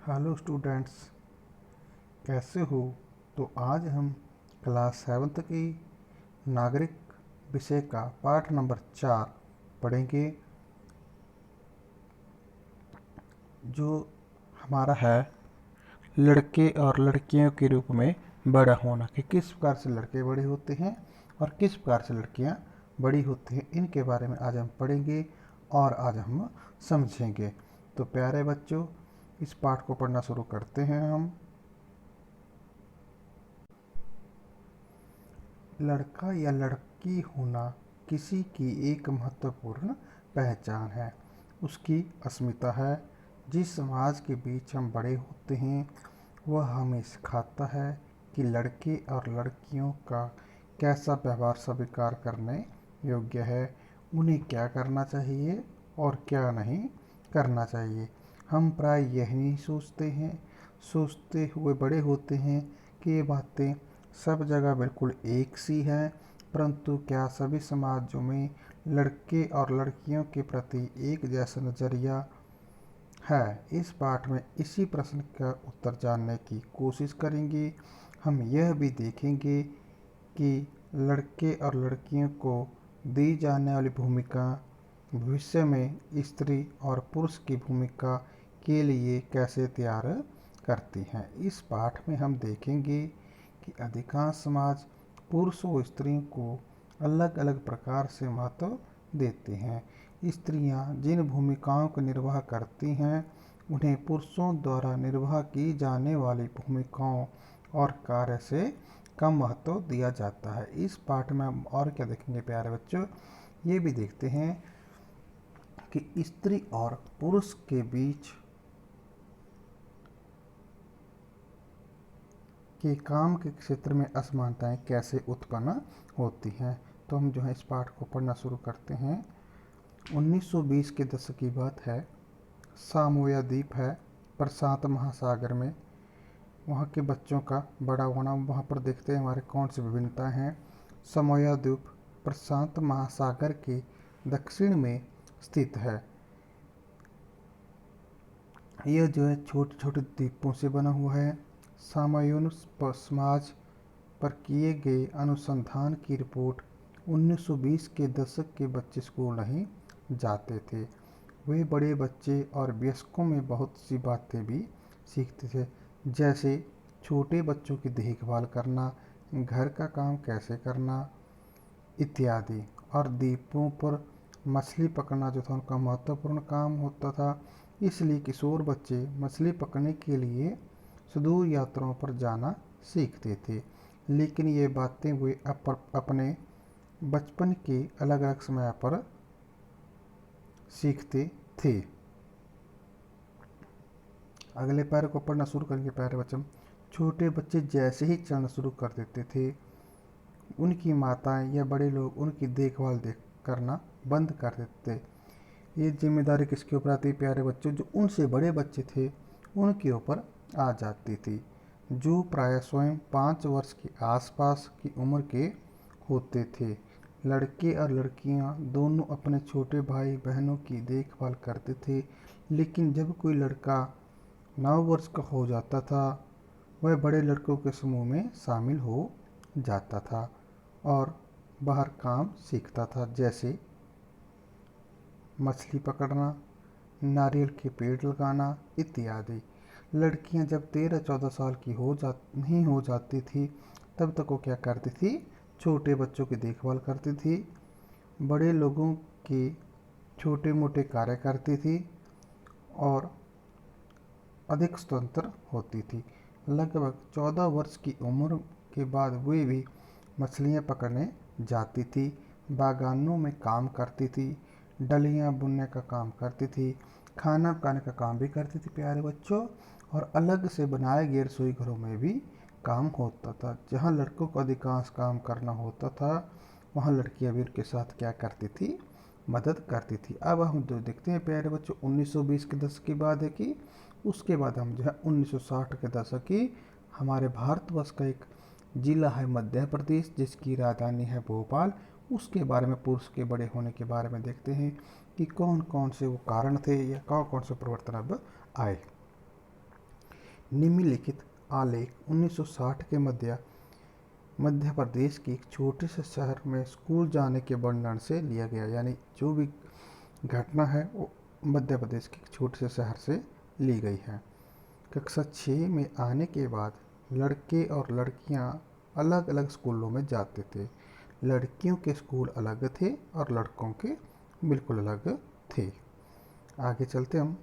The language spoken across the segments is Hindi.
हेलो स्टूडेंट्स, कैसे हो। तो आज हम क्लास 7th की नागरिक विषय का पाठ नंबर 4 पढ़ेंगे, जो हमारा है लड़के और लड़कियों के रूप में बड़ा होना। कि किस प्रकार से लड़के बड़े होते हैं और किस प्रकार से लड़कियां बड़ी होती हैं, इनके बारे में आज हम पढ़ेंगे और आज हम समझेंगे। तो प्यारे बच्चों, इस पाठ को पढ़ना शुरू करते हैं हम। लड़का या लड़की होना किसी की एक महत्वपूर्ण पहचान है, उसकी अस्मिता है। जिस समाज के बीच हम बड़े होते हैं वह हमें सिखाता है कि लड़के और लड़कियों का कैसा व्यवहार स्वीकार करने योग्य है, उन्हें क्या करना चाहिए और क्या नहीं करना चाहिए। हम प्राय यही सोचते हुए बड़े होते हैं कि ये बातें सब जगह बिल्कुल एक सी है, परंतु क्या सभी समाजों में लड़के और लड़कियों के प्रति एक जैसा नज़रिया है? इस पाठ में इसी प्रश्न का उत्तर जानने की कोशिश करेंगे। हम यह भी देखेंगे कि लड़के और लड़कियों को दी जाने वाली भूमिका भविष्य में स्त्री और पुरुष की भूमिका के लिए कैसे तैयार करती हैं। इस पाठ में हम देखेंगे कि अधिकांश समाज पुरुष और स्त्रियों को अलग अलग प्रकार से महत्व देते हैं। स्त्रियां जिन भूमिकाओं का निर्वाह करती हैं उन्हें पुरुषों द्वारा निर्वाह की जाने वाली भूमिकाओं और कार्य से कम महत्व दिया जाता है। इस पाठ में हम और क्या देखेंगे प्यारे बच्चों, ये भी देखते हैं कि स्त्री और पुरुष के बीच कि काम के क्षेत्र में असमानताएं कैसे उत्पन्न होती हैं। तो हम जो है इस पाठ को पढ़ना शुरू करते हैं। 1920 के दशक की बात है। सामोया द्वीप है प्रशांत महासागर में। वहाँ के बच्चों का बड़ा होना, वहाँ पर देखते हैं हमारे कौन सी विभिन्नताएं हैं। सामोया द्वीप प्रशांत महासागर के दक्षिण में स्थित है। यह जो है छोटे छोटे द्वीपों से बना हुआ है। सामायून समाज पर किए गए अनुसंधान की रिपोर्ट 1920 के दशक के बच्चे स्कूल नहीं जाते थे। वे बड़े बच्चे और वयस्कों में बहुत सी बातें भी सीखते थे, जैसे छोटे बच्चों की देखभाल करना, घर का काम कैसे करना इत्यादि। और द्वीपों पर मछली पकड़ना जो था उनका महत्वपूर्ण काम होता था, इसलिए किशोर बच्चे मछली पकड़ने के लिए सुदूर यात्राओं पर जाना सीखते थे। लेकिन ये बातें वे अपने बचपन के अलग अलग समय पर सीखते थे। अगले पैर को पढ़ना शुरू करेंगे प्यारे बच्चों। छोटे बच्चे जैसे ही चलना शुरू कर देते थे, उनकी माताएं या बड़े लोग उनकी देखभाल करना बंद कर देते थे। ये जिम्मेदारी किसके ऊपर आती प्यारे बच्चों? जो उनसे बड़े बच्चे थे उनके ऊपर आ जाती थी, जो प्राय स्वयं 5 वर्ष के आसपास की उम्र के होते थे। लड़के और लड़कियां दोनों अपने छोटे भाई बहनों की देखभाल करते थे, लेकिन जब कोई लड़का 9 वर्ष का हो जाता था वह बड़े लड़कों के समूह में शामिल हो जाता था और बाहर काम सीखता था, जैसे मछली पकड़ना, नारियल के पेड़ लगाना इत्यादि। लड़कियां जब 13-14 साल की नहीं हो जाती थी तब तक वो क्या करती थी? छोटे बच्चों की देखभाल करती थी, बड़े लोगों के छोटे मोटे कार्य करती थी और अधिक स्वतंत्र होती थी। लगभग 14 वर्ष की उम्र के बाद वे भी मछलियां पकड़ने जाती थी, बागानों में काम करती थी, डलियां बुनने का काम करती थी, खाना पकाने का काम भी करती थी प्यारे बच्चों। और अलग से बनाए गए रसोई घरों में भी काम होता था। जहां लड़कों को अधिकांश काम करना होता था वहां लड़कियां भी उनके साथ क्या करती थी? मदद करती थी। अब हम जो देखते हैं प्यारे बच्चों 1920 के दशक की बात है कि उसके बाद हम जो है 1960 के दशक की हमारे भारतवर्ष का एक जिला है मध्य प्रदेश, जिसकी राजधानी है भोपाल। उसके बारे में, पुरुष के बड़े होने के बारे में देखते हैं कि कौन कौन से वो कारण थे या कौन कौन से परिवर्तन अब आए। निम्नलिखित आलेख 1960 के मध्य प्रदेश के एक छोटे से शहर में स्कूल जाने के वर्णन से लिया गया। यानी जो भी घटना है वो मध्य प्रदेश के एक छोटे से शहर से ली गई है। कक्षा 6 में आने के बाद लड़के और लड़कियां अलग अलग स्कूलों में जाते थे। लड़कियों के स्कूल अलग थे और लड़कों के बिल्कुल अलग थे। आगे चलते हम।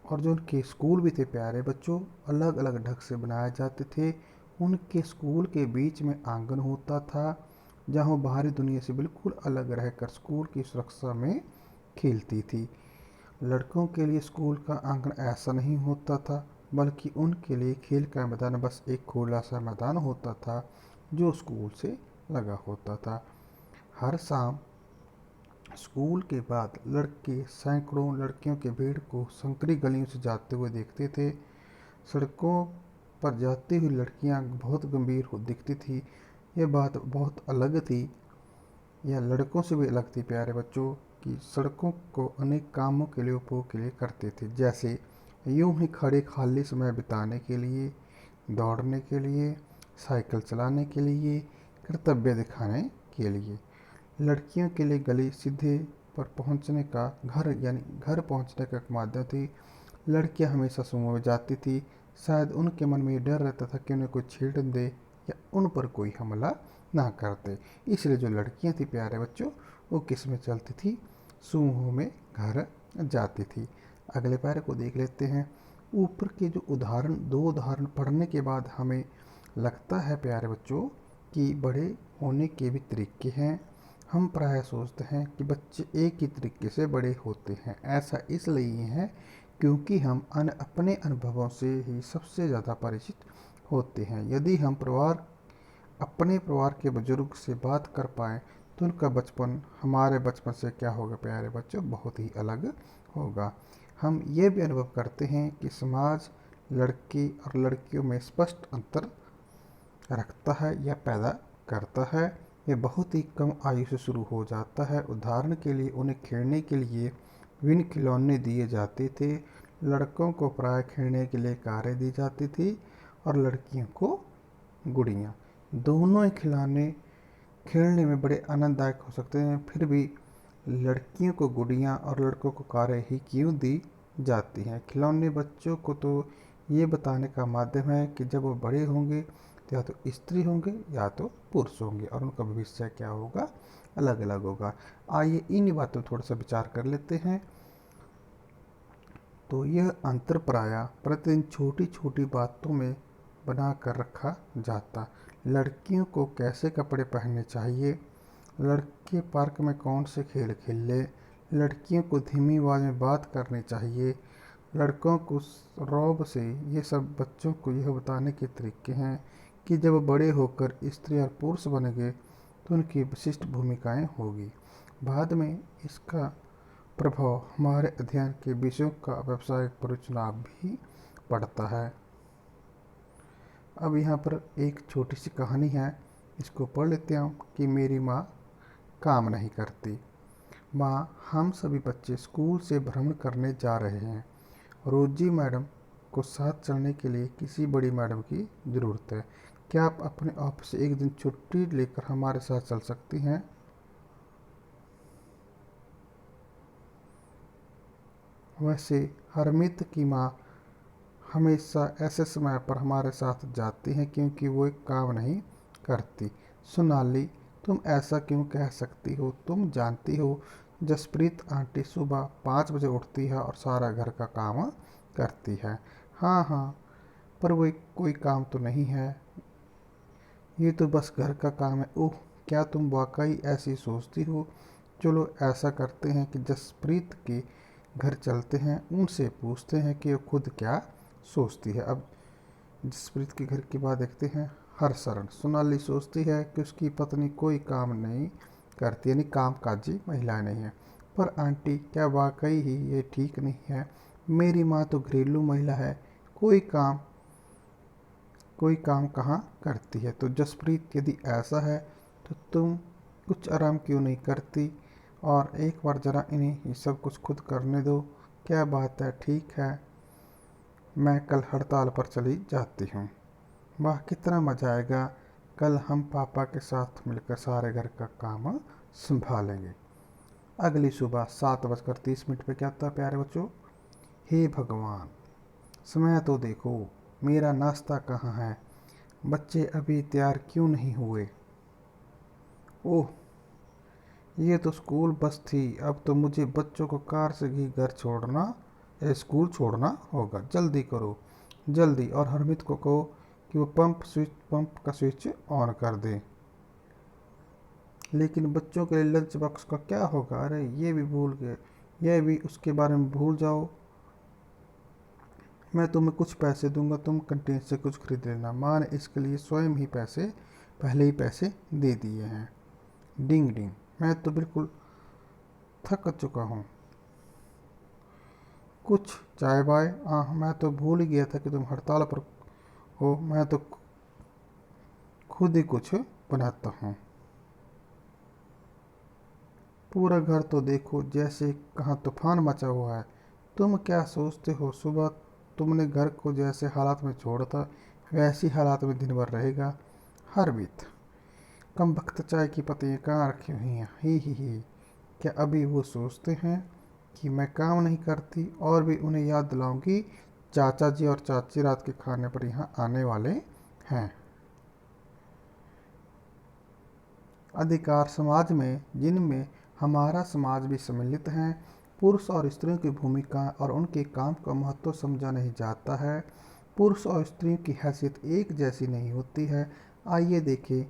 और जो उनके स्कूल भी थे प्यारे बच्चों, अलग अलग ढंग से बनाए जाते थे। उनके स्कूल के बीच में आंगन होता था जहाँ बाहरी दुनिया से बिल्कुल अलग रहकर स्कूल की सुरक्षा में खेलती थी। लड़कों के लिए स्कूल का आंगन ऐसा नहीं होता था, बल्कि उनके लिए खेल का मैदान बस एक खुला सा मैदान होता था जो स्कूल से लगा होता था। हर शाम स्कूल के बाद लड़के सैकड़ों लड़कियों के भीड़ को संकरी गलियों से जाते हुए देखते थे। सड़कों पर जाती हुई लड़कियां बहुत गंभीर हो दिखती थी। यह बात बहुत अलग थी, यह लड़कों से भी अलग थी प्यारे बच्चों, कि सड़कों को अनेक कामों के लिए उपयोग के लिए करते थे। जैसे यूं ही खड़े खाली समय बिताने के लिए, दौड़ने के लिए, साइकिल चलाने के लिए, कर्तव्य दिखाने के लिए। लड़कियों के लिए गली सीधे पर पहुंचने का घर पहुंचने का एक माध्यम थी। लड़कियां हमेशा समूह में जाती थी। शायद उनके मन में डर रहता था कि उन्हें कोई छेड़ दे या उन पर कोई हमला ना करते। इसलिए जो लड़कियां थी प्यारे बच्चों, वो किस में चलती थी? समूह में घर जाती थी। अगले पैरे को देख लेते हैं। ऊपर के जो दो उदाहरण पढ़ने के बाद हमें लगता है प्यारे बच्चों कि बड़े होने के भी तरीके हैं। हम प्राय सोचते हैं कि बच्चे एक ही तरीके से बड़े होते हैं। ऐसा इसलिए है क्योंकि हम अपने अनुभवों से ही सबसे ज़्यादा परिचित होते हैं। यदि हम अपने परिवार के बुजुर्ग से बात कर पाएँ तो उनका बचपन हमारे बचपन से क्या होगा प्यारे बच्चों? बहुत ही अलग होगा। हम ये भी अनुभव करते हैं कि समाज लड़के और लड़कियों में स्पष्ट अंतर रखता है या पैदा करता है। यह बहुत ही कम आयु से शुरू हो जाता है। उदाहरण के लिए उन्हें खेलने के लिए विभिन्न खिलौने दिए जाते थे। लड़कों को प्राय खेलने के लिए कारें दी जाती थी और लड़कियों को गुड़ियाँ। दोनों ही खिलौने खेलने में बड़े आनंददायक हो सकते हैं, फिर भी लड़कियों को गुड़ियाँ और लड़कों को कारें ही क्यों दी जाती हैं? खिलौने बच्चों को तो ये बताने का माध्यम है कि जब वो बड़े होंगे तो या तो स्त्री होंगे या तो पुरुष होंगे और उनका भविष्य क्या होगा? अलग अलग होगा। आइए इन बातों पर थोड़ा सा विचार कर लेते हैं। तो यह अंतर प्राय प्रतिदिन छोटी छोटी बातों में बना कर रखा जाता। लड़कियों को कैसे कपड़े पहनने चाहिए, लड़के पार्क में कौन से खेल खेले, लड़कियों को धीमी आवाज़ में बात करनी चाहिए, लड़कों को रौब से, ये सब बच्चों को यह बताने के तरीके हैं कि जब बड़े होकर स्त्री और पुरुष बनेंगे तो उनकी विशिष्ट भूमिकाएं होगी। बाद में इसका प्रभाव हमारे अध्ययन के विषयों का व्यावसायिक परिचुनाव भी पड़ता है। अब यहाँ पर एक छोटी सी कहानी है, इसको पढ़ लेते हैं कि मेरी माँ काम नहीं करती। माँ, हम सभी बच्चे स्कूल से भ्रमण करने जा रहे हैं। रोजी मैडम को साथ चलने के लिए किसी बड़ी मैडम की ज़रूरत है। क्या आप अपने ऑफिस से एक दिन छुट्टी लेकर हमारे साथ चल सकती हैं? वैसे हरमित की माँ हमेशा ऐसे समय पर हमारे साथ जाती हैं क्योंकि वो एक काम नहीं करती। सोनाली, तुम ऐसा क्यों कह सकती हो? तुम जानती हो जसप्रीत आंटी सुबह 5 बजे उठती है और सारा घर का काम करती है। हाँ हाँ, पर वो कोई काम तो नहीं है, ये तो बस घर का काम है। ओह, क्या तुम वाकई ऐसी सोचती हो? चलो ऐसा करते हैं कि जसप्रीत के घर चलते हैं, उनसे पूछते हैं कि वो खुद क्या सोचती है। अब जसप्रीत के घर की बात देखते हैं। हरशरण, सोनाली सोचती है कि उसकी पत्नी कोई काम नहीं करती, यानी कामकाजी महिला नहीं है। पर आंटी, क्या वाकई ही ये ठीक नहीं है? मेरी माँ तो घरेलू महिला है, कोई काम कहाँ करती है। तो जसप्रीत, यदि ऐसा है तो तुम कुछ आराम क्यों नहीं करती और एक बार ज़रा इन्हें ये सब कुछ खुद करने दो। क्या बात है, ठीक है, मैं कल हड़ताल पर चली जाती हूँ। वाह, कितना मज़ा आएगा, कल हम पापा के साथ मिलकर सारे घर का काम संभालेंगे। अगली सुबह 7:30 पे क्या होता है प्यारे बच्चों? हे भगवान, समय तो देखो, मेरा नाश्ता कहाँ है? बच्चे अभी तैयार क्यों नहीं हुए? ओह, ये तो स्कूल बस थी। अब तो मुझे बच्चों को कार से ही स्कूल छोड़ना होगा। जल्दी करो, जल्दी। और हरमित को कहो कि वो पंप का स्विच ऑन कर दे। लेकिन बच्चों के लिए लंच बॉक्स का क्या होगा? अरे ये भी भूल गए, यह भी उसके बारे में भूल जाओ। मैं तुम्हें कुछ पैसे दूंगा, तुम कैंटीन से कुछ खरीद लेना। माँ ने इसके लिए स्वयं ही पहले ही पैसे दे दिए हैं। डिंग डिंग, मैं तो बिल्कुल थक चुका हूँ। कुछ चाय बाय? मैं तो भूल ही गया था कि तुम हड़ताल पर हो। मैं तो खुद ही कुछ बनाता हूँ। पूरा घर तो देखो जैसे कहाँ तूफान मचा हुआ है। तुम क्या सोचते हो, सुबह तुमने घर को जैसे हालात में छोड़ा था वैसी हालात में दिन भर रहेगा? हरमीत, कम वक्त चाय की पत्तियाँ कहाँ रखी हुई हैं? ही। क्या अभी वो सोचते हैं कि मैं काम नहीं करती? और भी उन्हें याद दिलाऊंगी, चाचा जी और चाची रात के खाने पर यहाँ आने वाले हैं। अधिकार समाज में, जिनमें हमारा समाज भी सम्मिलित है, पुरुष और स्त्रियों की भूमिका और उनके काम का महत्व समझा नहीं जाता है। पुरुष और स्त्रियों की हैसियत एक जैसी नहीं होती है। आइए देखें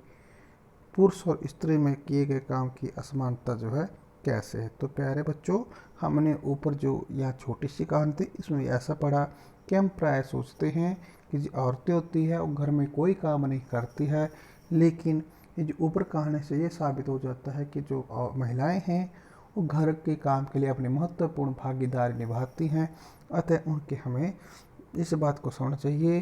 पुरुष और स्त्री में किए गए काम की असमानता जो है कैसे है। तो प्यारे बच्चों, हमने ऊपर जो यह छोटी सी कहानी थी इसमें ऐसा पढ़ा कि हम प्राय सोचते हैं कि जो औरतें होती है वो घर में कोई काम नहीं करती है, लेकिन ये जो ऊपर कहानी से ये साबित हो जाता है कि जो महिलाएं हैं वो घर के काम के लिए अपनी महत्वपूर्ण भागीदारी निभाती हैं। अतः उनके हमें इस बात को समझना चाहिए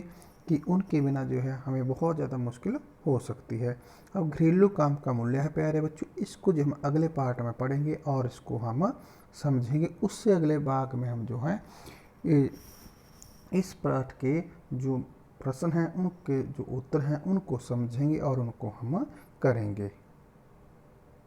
कि उनके बिना जो है हमें बहुत ज़्यादा मुश्किल हो सकती है। अब घरेलू काम का मूल्य है प्यारे बच्चों, इसको जो हम अगले पार्ट में पढ़ेंगे और इसको हम समझेंगे। उससे अगले भाग में हम जो है इस पाठ के जो प्रश्न हैं उनके जो उत्तर हैं उनको समझेंगे और उनको हम करेंगे।